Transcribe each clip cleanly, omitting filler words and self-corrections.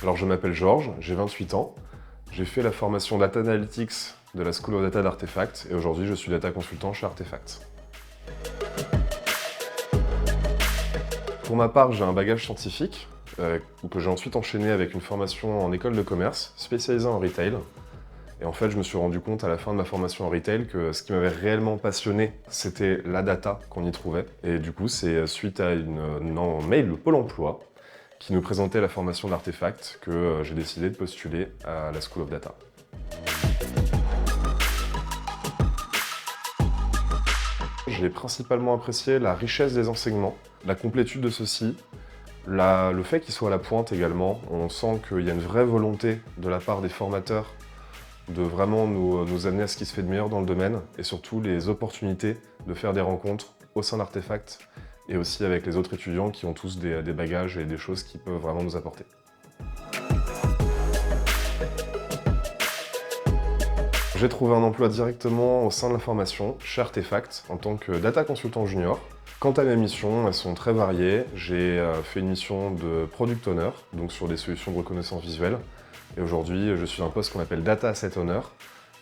Alors je m'appelle Georges, j'ai 28 ans. J'ai fait la formation Data Analytics de la School of Data d'Artefact et aujourd'hui je suis data consultant chez Artefact. Pour ma part, j'ai un bagage scientifique que j'ai ensuite enchaîné avec une formation en école de commerce spécialisée en retail. Et en fait, je me suis rendu compte à la fin de ma formation en retail que ce qui m'avait réellement passionné, c'était la data qu'on y trouvait. Et du coup, c'est suite à un mail de Pôle emploi qui nous présentait la formation d'Artefact que j'ai décidé de postuler à la School of Data. J'ai principalement apprécié la richesse des enseignements, la complétude de ceux-ci, le fait qu'ils soient à la pointe également. On sent qu'il y a une vraie volonté de la part des formateurs de vraiment nous amener à ce qui se fait de meilleur dans le domaine et surtout les opportunités de faire des rencontres au sein d'Artefact et aussi avec les autres étudiants qui ont tous des bagages et des choses qui peuvent vraiment nous apporter. J'ai trouvé un emploi directement au sein de la formation chez Artefact en tant que data consultant junior. Quant à mes missions, elles sont très variées. J'ai fait une mission de product owner, donc sur des solutions de reconnaissance visuelle. Et aujourd'hui, je suis un poste qu'on appelle Data Asset Owner.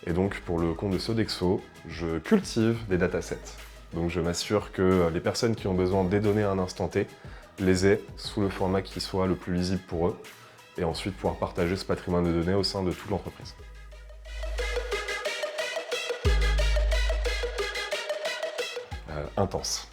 Et donc, pour le compte de Sodexo, je cultive des datasets. Donc, je m'assure que les personnes qui ont besoin des données à un instant T les aient sous le format qui soit le plus lisible pour eux. Et ensuite, pouvoir partager ce patrimoine de données au sein de toute l'entreprise. Intense.